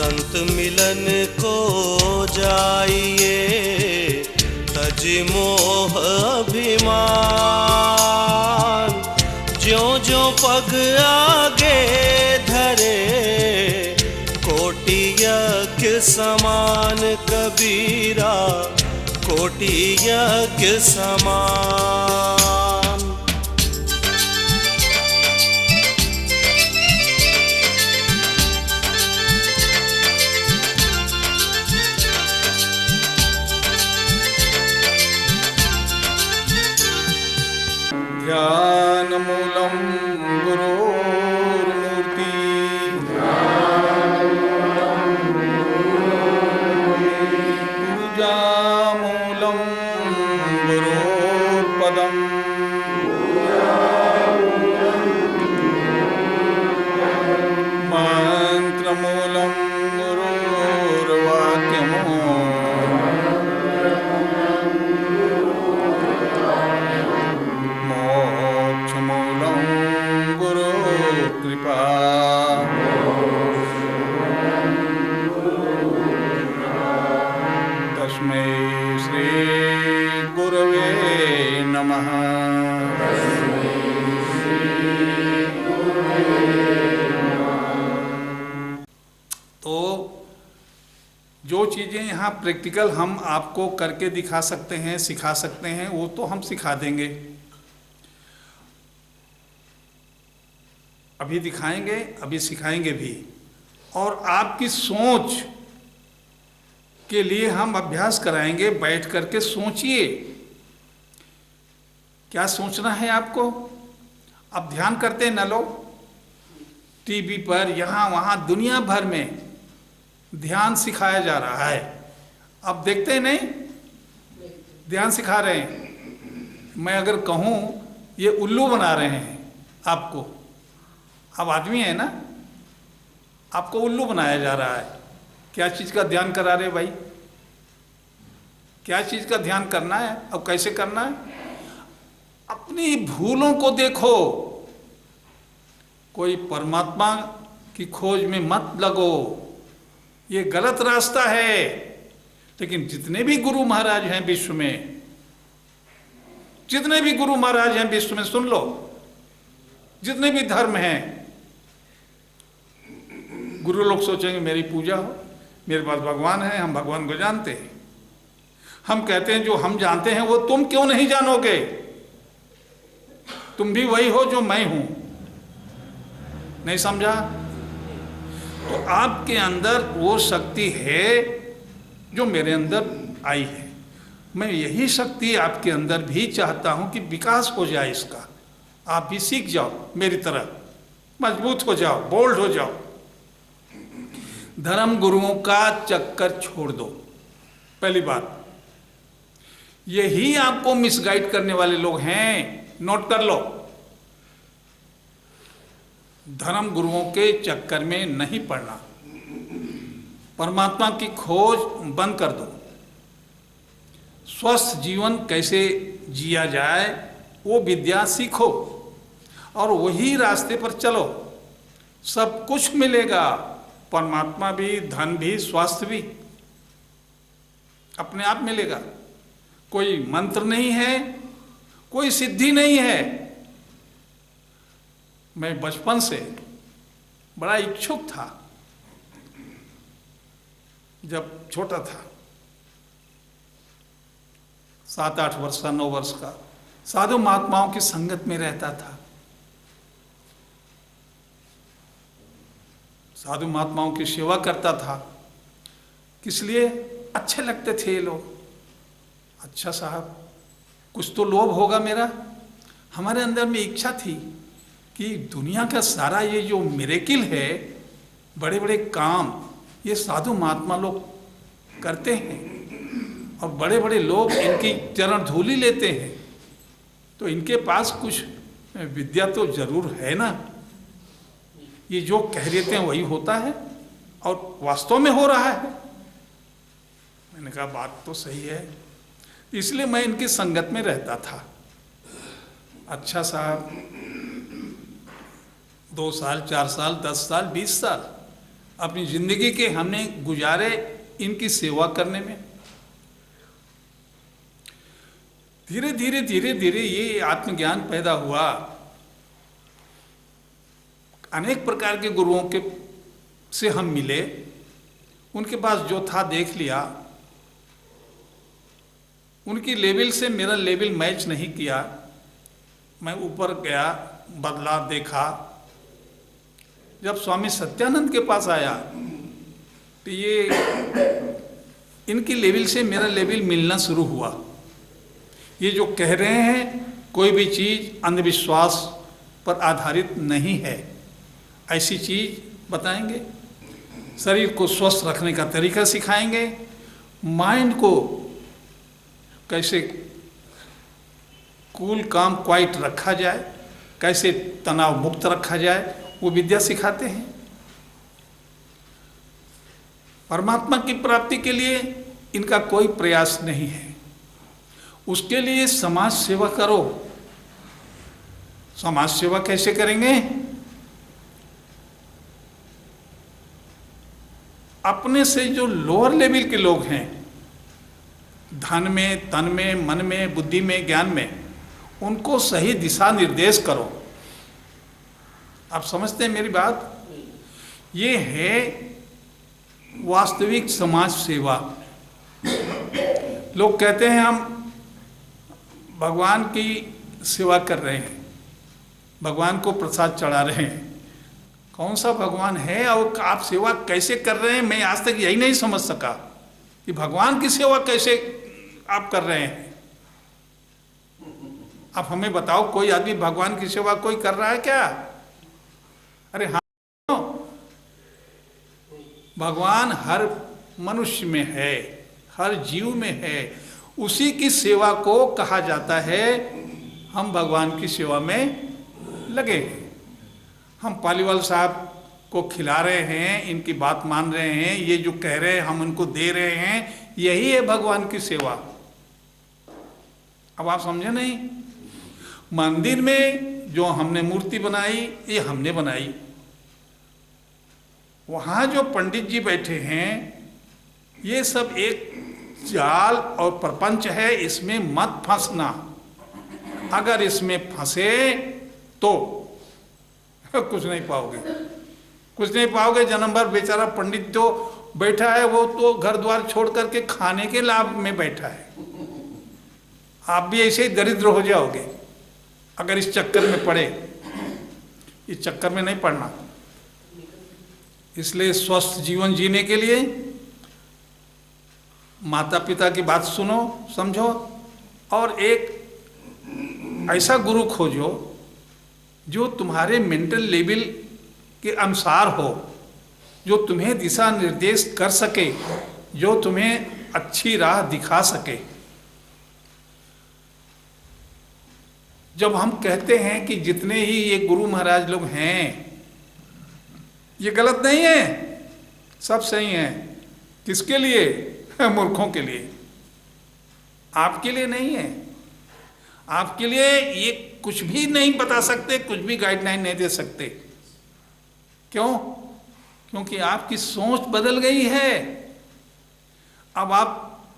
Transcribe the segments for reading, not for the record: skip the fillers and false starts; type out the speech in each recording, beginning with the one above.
संत मिलन को जाइए, तज मोह अभिमान। ज्यों ज्यों पग आगे धरे, कोटि यज्ञ समान कबीरा, कोटि यज्ञ समान। ध्यान मूलम गुरोर्मूर्ति, पूजा मूलम गुरोर्पदम, मंत्र मूलम गुरोर्वाक्यम, कृपा। तस्मै श्री गुरवे नमः। तो जो चीज़ें यहाँ प्रैक्टिकल हम आपको करके दिखा सकते हैं, सिखा सकते हैं, वो तो हम सिखा देंगे। अभी दिखाएंगे, अभी सिखाएंगे भी। और आपकी सोच के लिए हम अभ्यास कराएंगे। बैठ करके सोचिए, क्या सोचना है आपको। अब ध्यान करते न लोग, टीवी पर यहाँ वहाँ दुनिया भर में ध्यान सिखाया जा रहा है। अब देखते नहीं, ध्यान सिखा रहे हैं। मैं अगर कहूँ ये उल्लू बना रहे हैं आपको, आप आदमी है ना, आपको उल्लू बनाया जा रहा है। क्या चीज़ का ध्यान करा रहे भाई, क्या चीज़ का ध्यान करना है। अब कैसे करना है, अपनी भूलों को देखो। कोई परमात्मा की खोज में मत लगो, ये गलत रास्ता है। लेकिन जितने भी गुरु महाराज हैं विश्व में, जितने भी गुरु महाराज हैं विश्व में, सुन लो, जितने भी धर्म हैं, गुरु लोग सोचेंगे मेरी पूजा हो, मेरे पास भगवान है, हम भगवान को जानते हैं। हम कहते हैं जो हम जानते हैं वो तुम क्यों नहीं जानोगे। तुम भी वही हो जो मैं हूं। नहीं समझा। तो आपके अंदर वो शक्ति है जो मेरे अंदर आई है। मैं यही शक्ति आपके अंदर भी चाहता हूं कि विकास हो जाए इसका। आप भी सीख जाओ मेरी तरह, मजबूत हो जाओ, बोल्ड हो जाओ। धर्म गुरुओं का चक्कर छोड़ दो। पहली बात, यही आपको मिसगाइड करने वाले लोग हैं, नोट कर लो। धर्म गुरुओं के चक्कर में नहीं पड़ना। परमात्मा की खोज बंद कर दो। स्वस्थ जीवन कैसे जिया जाए वो विद्या सीखो और वही रास्ते पर चलो। सब कुछ मिलेगा, परमात्मा भी, धन भी, स्वास्थ्य भी अपने आप मिलेगा। कोई मंत्र नहीं है, कोई सिद्धि नहीं है। मैं बचपन से बड़ा इच्छुक था, जब छोटा था, 7-8 वर्ष का, 9 वर्ष का, साधु महात्माओं की संगत में रहता था। साधु महात्माओं की सेवा करता था। किस लिए? अच्छे लगते थे ये लोग। अच्छा साहब, कुछ तो लोभ होगा मेरा। हमारे अंदर में इच्छा थी कि दुनिया का सारा ये जो मिरेकिल है, बड़े बड़े काम, ये साधु महात्मा लोग करते हैं और बड़े बड़े लोग इनकी चरण धूलि लेते हैं। तो इनके पास कुछ विद्या तो जरूर है ना। ये जो कह देते हैं वही होता है और वास्तव में हो रहा है। मैंने कहा बात तो सही है, इसलिए मैं इनकी संगत में रहता था। अच्छा साहब, 2 साल, 4 साल, 10 साल, 20 साल, अपनी जिंदगी के हमने गुजारे इनकी सेवा करने में। धीरे धीरे धीरे धीरे ये आत्मज्ञान पैदा हुआ। अनेक प्रकार के गुरुओं के से हम मिले, उनके पास जो था देख लिया, उनकी लेवल से मेरा लेवल मैच नहीं किया। मैं ऊपर गया, बदला देखा। जब स्वामी सत्यानंद के पास आया तो ये इनकी लेवल से मेरा लेवल मिलना शुरू हुआ। ये जो कह रहे हैं कोई भी चीज़ अंधविश्वास पर आधारित नहीं है, ऐसी चीज़ बताएंगे। शरीर को स्वस्थ रखने का तरीका सिखाएंगे, माइंड को कैसे कूल काम क्वाइट रखा जाए, कैसे तनाव मुक्त रखा जाए, वो विद्या सिखाते हैं। परमात्मा की प्राप्ति के लिए इनका कोई प्रयास नहीं है। उसके लिए समाज सेवा करो। समाज सेवा कैसे करेंगे? अपने से जो लोअर लेवल के लोग हैं, धन में, तन में, मन में, बुद्धि में, ज्ञान में, उनको सही दिशा निर्देश करो। आप समझते हैं मेरी बात? ये है वास्तविक समाज सेवा। लोग कहते हैं हम भगवान की सेवा कर रहे हैं, भगवान को प्रसाद चढ़ा रहे हैं। कौन सा भगवान है और आप सेवा कैसे कर रहे हैं? मैं आज तक यही नहीं समझ सका कि भगवान की सेवा कैसे आप कर रहे हैं। आप हमें बताओ, कोई आदमी भगवान की सेवा कोई कर रहा है क्या? अरे हाँ, भगवान हर मनुष्य में है, हर जीव में है। उसी की सेवा को कहा जाता है हम भगवान की सेवा में लगे हैं। हम पालीवाल साहब को खिला रहे हैं, इनकी बात मान रहे हैं, ये जो कह रहे हैं हम उनको दे रहे हैं, यही है भगवान की सेवा। अब आप समझे नहीं? मंदिर में जो हमने मूर्ति बनाई, ये हमने बनाई। वहाँ जो पंडित जी बैठे हैं, ये सब एक जाल और प्रपंच है, इसमें मत फंसना। अगर इसमें फंसे तो कुछ नहीं पाओगे, कुछ नहीं पाओगे। जन्म भर बेचारा पंडित जो बैठा है, वो तो घर द्वार छोड़ करके खाने के लाभ में बैठा है। आप भी ऐसे ही दरिद्र हो जाओगे अगर इस चक्कर में पड़े। इस चक्कर में नहीं पड़ना। इसलिए स्वस्थ जीवन जीने के लिए माता पिता की बात सुनो, समझो, और एक ऐसा गुरु खोजो जो तुम्हारे मेंटल लेवल के अनुसार हो, जो तुम्हें दिशा निर्देश कर सके, जो तुम्हें अच्छी राह दिखा सके। जब हम कहते हैं कि जितने ही ये गुरु महाराज लोग हैं, ये गलत नहीं है, सब सही है। किसके लिए? मूर्खों के लिए। आपके लिए नहीं है। आपके लिए ये कुछ भी नहीं बता सकते, कुछ भी गाइडलाइन नहीं दे सकते। क्यों? क्योंकि आपकी सोच बदल गई है। अब आप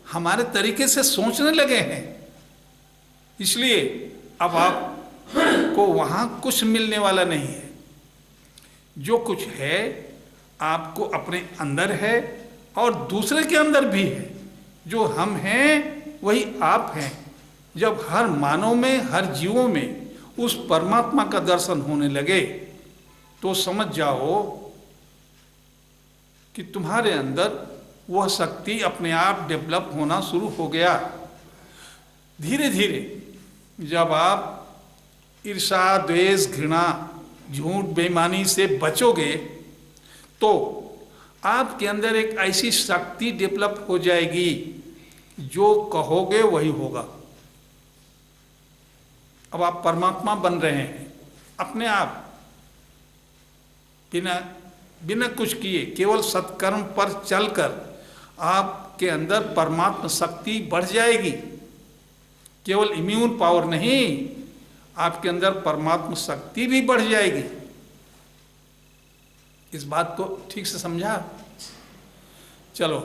हमारे तरीके से सोचने लगे हैं, इसलिए अब आपको वहाँ कुछ मिलने वाला नहीं है। जो कुछ है आपको अपने अंदर है और दूसरे के अंदर भी है। जो हम हैं वही आप हैं। जब हर मानव में, हर जीवों में उस परमात्मा का दर्शन होने लगे तो समझ जाओ कि तुम्हारे अंदर वह शक्ति अपने आप डेवलप होना शुरू हो गया। धीरे धीरे जब आप ईर्ष्या, द्वेष, घृणा, झूठ, बेईमानी से बचोगे तो आपके अंदर एक ऐसी शक्ति डेवलप हो जाएगी, जो कहोगे वही होगा। अब आप परमात्मा बन रहे हैं अपने आप, बिना कुछ किए, केवल सत्कर्म पर चलकर आपके अंदर परमात्मा शक्ति बढ़ जाएगी। केवल इम्यून पावर नहीं, आपके अंदर परमात्मा शक्ति भी बढ़ जाएगी। इस बात को ठीक से समझा? चलो